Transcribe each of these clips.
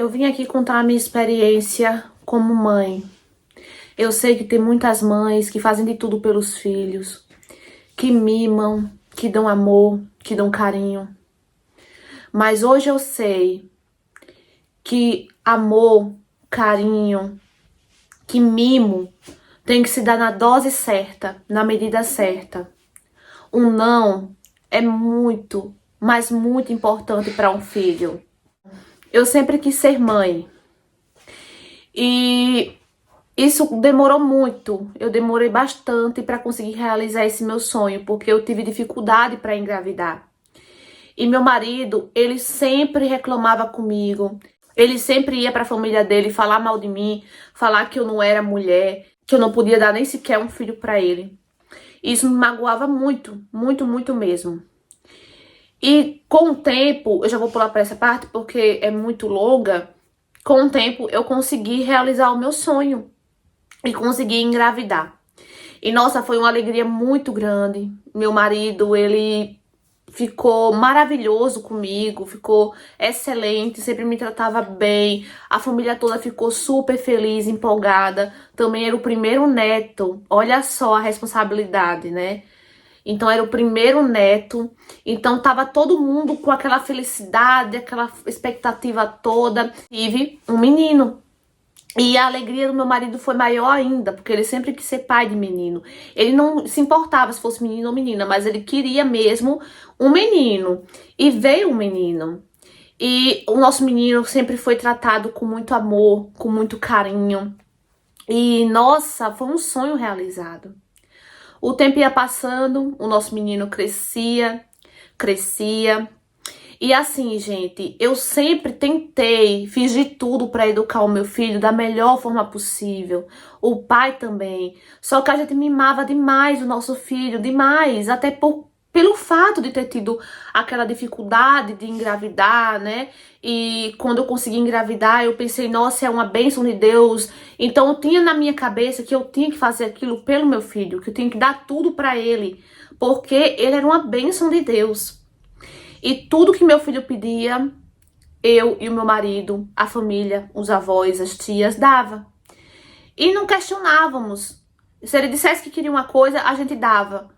Eu vim aqui contar a minha experiência como mãe. Eu sei que tem muitas mães que fazem de tudo pelos filhos, que mimam, que dão amor, que dão carinho. Mas hoje eu sei que amor, carinho, que mimo tem que se dar na dose certa, na medida certa. Um não é muito, mas muito importante para um filho. Eu sempre quis ser mãe. E isso demorou muito. Eu demorei bastante para conseguir realizar esse meu sonho, porque eu tive dificuldade para engravidar. E meu marido, ele sempre reclamava comigo. Ele sempre ia para a família dele falar mal de mim, falar que eu não era mulher, que eu não podia dar nem sequer um filho para ele. Isso me magoava muito, muito, muito mesmo. E com o tempo, eu já vou pular para essa parte porque é muito longa. Com o tempo, eu consegui realizar o meu sonho e consegui engravidar. E nossa, foi uma alegria muito grande. Meu marido, ele ficou maravilhoso comigo, ficou excelente, sempre me tratava bem. A família toda ficou super feliz, empolgada. Também era o primeiro neto. Olha só a responsabilidade, né? Então era o primeiro neto. Então tava todo mundo com aquela felicidade, aquela expectativa toda. Tive um menino. E a alegria do meu marido foi maior ainda, porque ele sempre quis ser pai de menino. Ele não se importava se fosse menino ou menina, mas ele queria mesmo um menino. E veio um menino. E o nosso menino sempre foi tratado com muito amor, com muito carinho. E, nossa, foi um sonho realizado. O tempo ia passando, o nosso menino crescia, crescia. E assim, gente, eu sempre tentei, fiz de tudo para educar o meu filho da melhor forma possível. O pai também. Só que a gente mimava demais o nosso filho, demais. Até pelo fato de ter tido aquela dificuldade de engravidar, né? E quando eu consegui engravidar, eu pensei, nossa, é uma bênção de Deus. Então eu tinha na minha cabeça que eu tinha que fazer aquilo pelo meu filho, que eu tinha que dar tudo para ele. Porque ele era uma bênção de Deus. E tudo que meu filho pedia, eu e o meu marido, a família, os avós, as tias, dava. E não questionávamos. Se ele dissesse que queria uma coisa, a gente dava.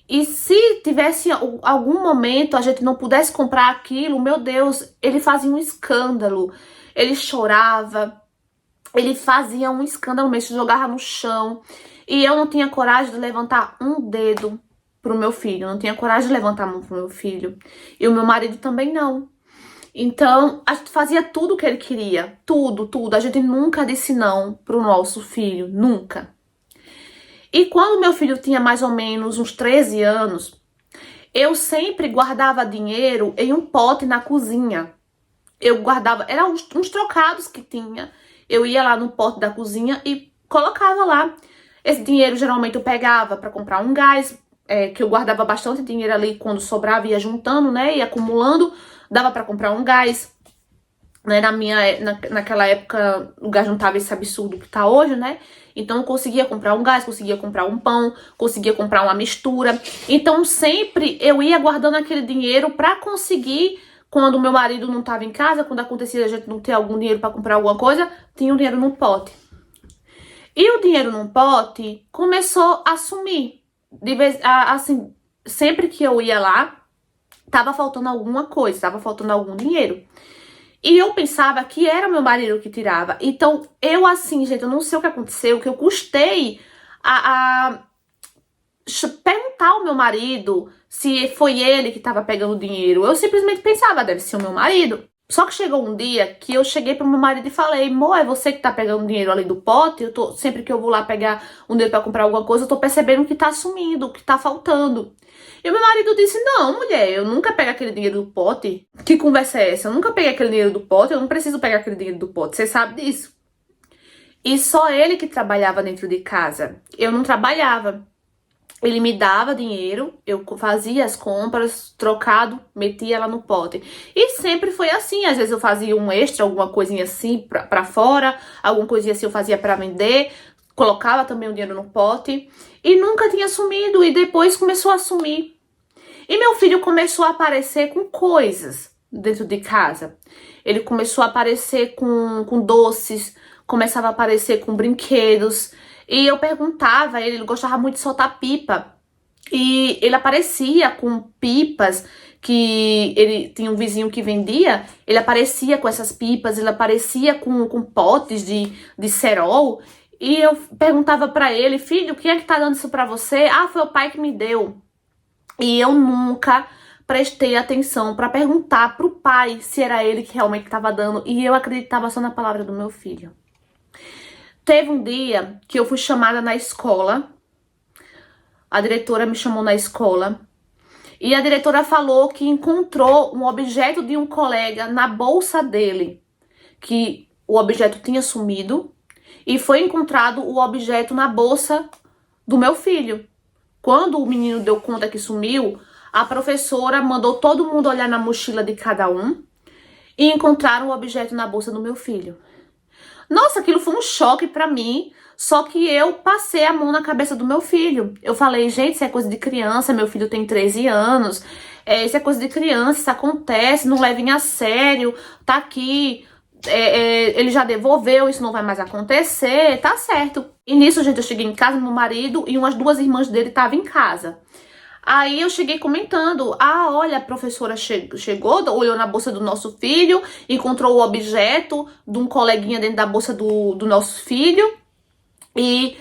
E se tivesse algum momento a gente não pudesse comprar aquilo, meu Deus, ele fazia um escândalo. Ele chorava, ele fazia um escândalo mesmo, se jogava no chão. E eu não tinha coragem de levantar um dedo pro meu filho, não tinha coragem de levantar a mão pro meu filho. E o meu marido também não. Então, a gente fazia tudo o que ele queria. Tudo, tudo. A gente nunca disse não pro nosso filho. Nunca. E quando meu filho tinha mais ou menos uns 13 anos, eu sempre guardava dinheiro em um pote na cozinha. Eu guardava, eram uns trocados que tinha. Eu ia lá no pote da cozinha e colocava lá. Esse dinheiro geralmente eu pegava para comprar um gás, que eu guardava bastante dinheiro ali, quando sobrava ia juntando, né, ia acumulando, dava para comprar um gás, né, naquela época o gás não tava esse absurdo que tá hoje, né, então eu conseguia comprar um gás, conseguia comprar um pão, conseguia comprar uma mistura, então sempre eu ia guardando aquele dinheiro para conseguir, quando o meu marido não tava em casa, quando acontecia a gente não ter algum dinheiro para comprar alguma coisa, tinha um dinheiro no pote. E o dinheiro num pote começou a sumir. Assim, sempre que eu ia lá, tava faltando alguma coisa, tava faltando algum dinheiro. E eu pensava que era meu marido que tirava. Então, eu assim, gente, eu não sei o que aconteceu, que eu custei a perguntar ao meu marido se foi ele que tava pegando o dinheiro. Eu simplesmente pensava, deve ser o meu marido. Só que chegou um dia que eu cheguei pro meu marido e falei, amor, é você que tá pegando dinheiro ali do pote? Sempre que eu vou lá pegar um dinheiro pra comprar alguma coisa, eu tô percebendo que tá sumindo, que tá faltando. E o meu marido disse, não, mulher, eu nunca pego aquele dinheiro do pote. Que conversa é essa? Eu nunca peguei aquele dinheiro do pote, eu não preciso pegar aquele dinheiro do pote, você sabe disso. E só ele que trabalhava dentro de casa. Eu não trabalhava. Ele me dava dinheiro, eu fazia as compras, trocado, metia lá no pote. E sempre foi assim, às vezes eu fazia um extra, alguma coisinha assim pra fora, alguma coisinha assim eu fazia pra vender, colocava também o dinheiro no pote. E nunca tinha sumido, e depois começou a sumir. E meu filho começou a aparecer com coisas dentro de casa. ele começou a aparecer com doces, começava a aparecer com brinquedos. E eu perguntava a ele, ele gostava muito de soltar pipa. E ele aparecia com pipas, que ele tinha um vizinho que vendia, ele aparecia com essas pipas, ele aparecia com potes de cerol. E eu perguntava pra ele, filho, quem é que tá dando isso pra você? Ah, foi o pai que me deu. E eu nunca prestei atenção pra perguntar pro pai se era ele que realmente tava dando. E eu acreditava só na palavra do meu filho. Teve um dia que eu fui chamada na escola. A diretora me chamou na escola. E a diretora falou que encontrou um objeto de um colega na bolsa dele. Que o objeto tinha sumido. E foi encontrado o objeto na bolsa do meu filho. Quando o menino deu conta que sumiu, a professora mandou todo mundo olhar na mochila de cada um e encontraram o objeto na bolsa do meu filho. Nossa, aquilo foi um choque pra mim, só que eu passei a mão na cabeça do meu filho. Eu falei, gente, isso é coisa de criança, meu filho tem 13 anos, isso é coisa de criança, isso acontece, não levem a sério, tá aqui... ele já devolveu, isso não vai mais acontecer, tá certo. E nisso, gente, eu cheguei em casa, meu marido e umas 2 irmãs dele estavam em casa. Aí eu cheguei comentando, ah, olha, a professora chegou, olhou na bolsa do nosso filho, encontrou o objeto de um coleguinha dentro da bolsa do nosso filho. E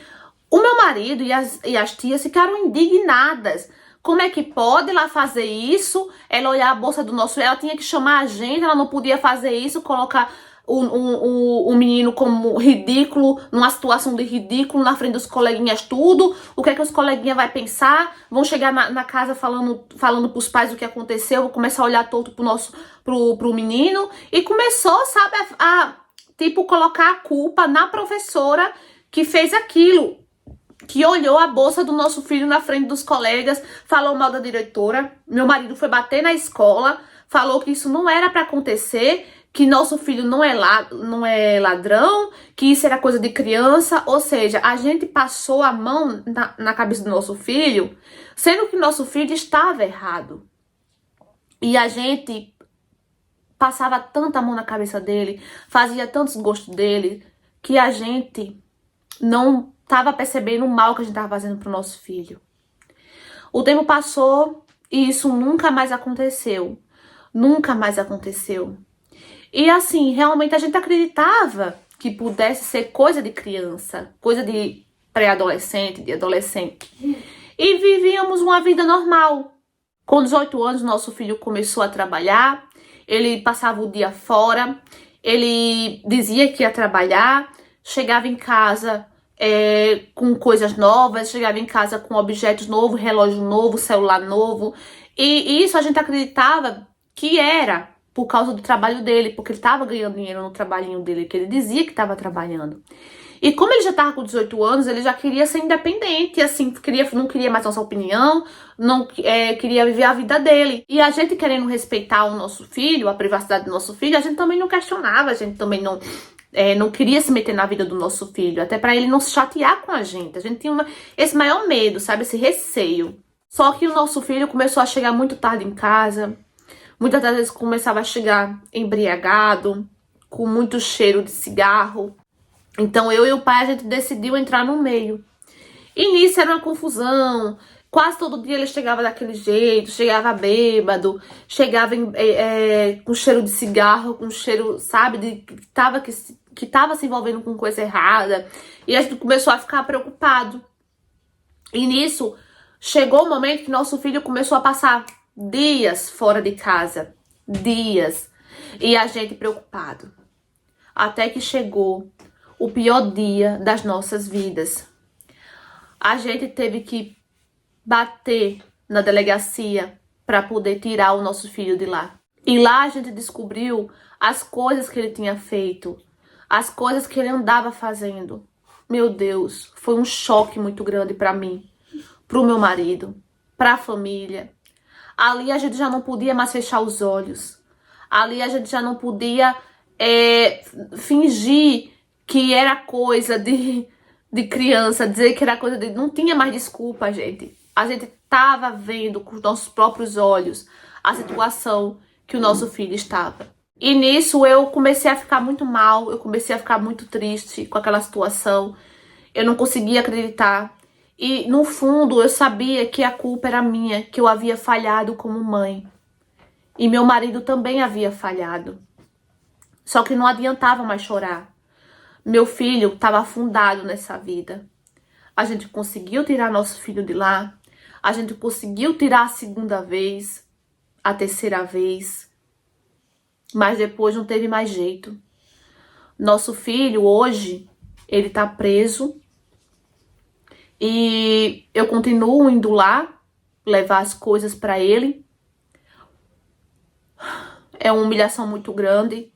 o meu marido e as tias ficaram indignadas. Como é que pode ela fazer isso? Ela olhar a bolsa do nosso... Ela tinha que chamar a gente, ela não podia fazer isso, colocar o menino como ridículo, numa situação de ridículo, na frente dos coleguinhas tudo. O que é que os coleguinhas vão pensar? Vão chegar na casa falando pros pais o que aconteceu, vão começar a olhar torto pro menino. E começou, sabe, tipo, colocar a culpa na professora que fez aquilo. Que olhou a bolsa do nosso filho na frente dos colegas, falou mal da diretora. Meu marido foi bater na escola, falou que isso não era pra acontecer, que nosso filho não é ladrão, que isso era coisa de criança. Ou seja, a gente passou a mão na cabeça do nosso filho, sendo que nosso filho estava errado. E a gente passava tanta mão na cabeça dele, fazia tantos gostos dele, que a gente não estava percebendo o mal que a gente estava fazendo pro nosso filho. O tempo passou e isso nunca mais aconteceu. Nunca mais aconteceu. E assim, realmente a gente acreditava que pudesse ser coisa de criança, coisa de pré-adolescente, de adolescente. E vivíamos uma vida normal. Com 18 anos, nosso filho começou a trabalhar, ele passava o dia fora, ele dizia que ia trabalhar, chegava em casa com coisas novas, chegava em casa com objetos novos, relógio novo, celular novo. E isso a gente acreditava que era por causa do trabalho dele, porque ele estava ganhando dinheiro no trabalhinho dele, que ele dizia que estava trabalhando. E como ele já estava com 18 anos, ele já queria ser independente, assim, não queria mais nossa opinião, não queria viver a vida dele. E a gente querendo respeitar o nosso filho, a privacidade do nosso filho, a gente também não questionava, a gente também não queria se meter na vida do nosso filho, até para ele não se chatear com a gente. A gente tinha esse maior medo, sabe, esse receio. Só que o nosso filho começou a chegar muito tarde em casa, muitas das vezes começava a chegar embriagado, com muito cheiro de cigarro. Então eu e o pai, a gente decidiu entrar no meio. E nisso era uma confusão. Quase todo dia ele chegava daquele jeito, chegava bêbado, chegava com cheiro de cigarro, com cheiro, sabe, que tava se envolvendo com coisa errada. E a gente começou a ficar preocupado. E nisso, chegou o momento que nosso filho começou a passar dias fora de casa. Dias. E a gente preocupado. Até que chegou o pior dia das nossas vidas. A gente teve que bater na delegacia para poder tirar o nosso filho de lá. E lá a gente descobriu as coisas que ele tinha feito, as coisas que ele andava fazendo. Meu Deus, foi um choque muito grande para mim, pro meu marido, pra família. Ali a gente já não podia mais fechar os olhos. Ali a gente já não podia fingir que era coisa de criança, dizer que era coisa de... Não tinha mais desculpa, gente. A gente tava vendo com os nossos próprios olhos a situação que o nosso filho estava. E nisso eu comecei a ficar muito mal, eu comecei a ficar muito triste com aquela situação. Eu não conseguia acreditar. E no fundo eu sabia que a culpa era minha, que eu havia falhado como mãe. E meu marido também havia falhado. Só que não adiantava mais chorar. Meu filho estava afundado nessa vida. A gente conseguiu tirar nosso filho de lá. A gente conseguiu tirar a segunda vez, a terceira vez. Mas depois não teve mais jeito. Nosso filho hoje, ele tá preso. E eu continuo indo lá, levar as coisas para ele. É uma humilhação muito grande.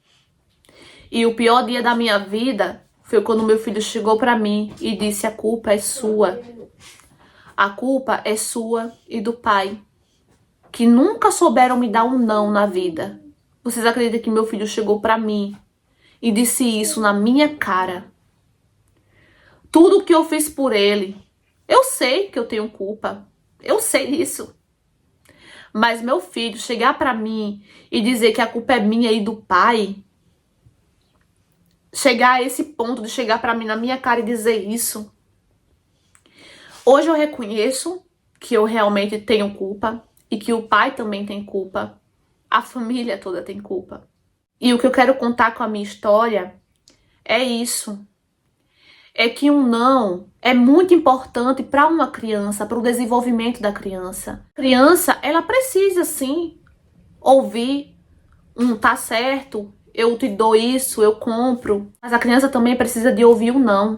E o pior dia da minha vida foi quando meu filho chegou para mim e disse: a culpa é sua. A culpa é sua e do pai, que nunca souberam me dar um não na vida. Vocês acreditam que meu filho chegou para mim e disse isso na minha cara? Tudo que eu fiz por ele, eu sei que eu tenho culpa. Eu sei disso. Mas meu filho chegar para mim e dizer que a culpa é minha e do pai, chegar a esse ponto de chegar para mim na minha cara e dizer isso. Hoje eu reconheço que eu realmente tenho culpa e que o pai também tem culpa. A família toda tem culpa. E o que eu quero contar com a minha história é isso. É que um não é muito importante para uma criança, para o desenvolvimento da criança. A criança, ela precisa sim ouvir tá certo, eu te dou isso, eu compro. Mas a criança também precisa de ouvir um não.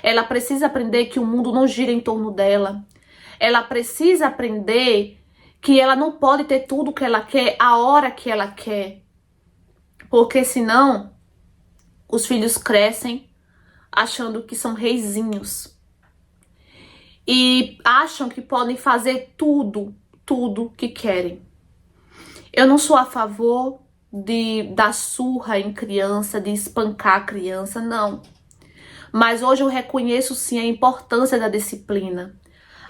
Ela precisa aprender que o mundo não gira em torno dela. Ela precisa aprender que ela não pode ter tudo que ela quer a hora que ela quer. Porque senão os filhos crescem achando que são reizinhos. E acham que podem fazer tudo que querem. Eu não sou a favor de dar surra em criança, de espancar a criança, não. Mas hoje eu reconheço sim a importância da disciplina,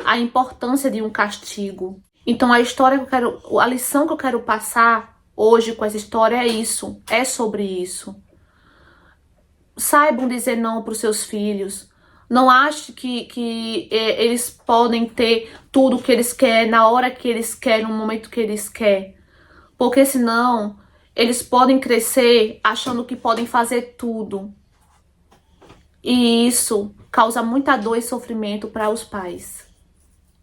a importância de um castigo. Então a história que eu quero, a lição que eu quero passar hoje com essa história é isso, é sobre isso. Saibam dizer não para os seus filhos. Não ache que eles podem ter tudo que eles querem, na hora que eles querem, no momento que eles querem. Porque senão eles podem crescer achando que podem fazer tudo. E isso causa muita dor e sofrimento para os pais.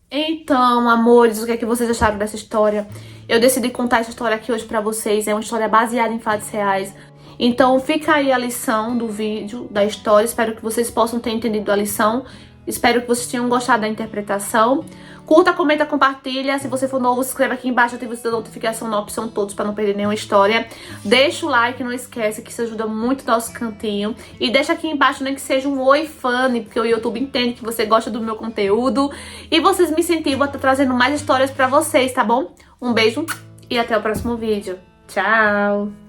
Então, amores, o que é que vocês acharam dessa história? Eu decidi contar essa história aqui hoje para vocês. É uma história baseada em fatos reais. Então, fica aí a lição do vídeo, da história. Espero que vocês possam ter entendido a lição. Espero que vocês tenham gostado da interpretação. Curta, comenta, compartilha. Se você for novo, se inscreva aqui embaixo, ative a notificação na opção todos para não perder nenhuma história. Deixa o like, não esquece que isso ajuda muito o nosso cantinho. E deixa aqui embaixo, nem que seja um oi fã, porque o YouTube entende que você gosta do meu conteúdo. E vocês me incentivam a estar trazendo mais histórias para vocês, tá bom? Um beijo e até o próximo vídeo. Tchau!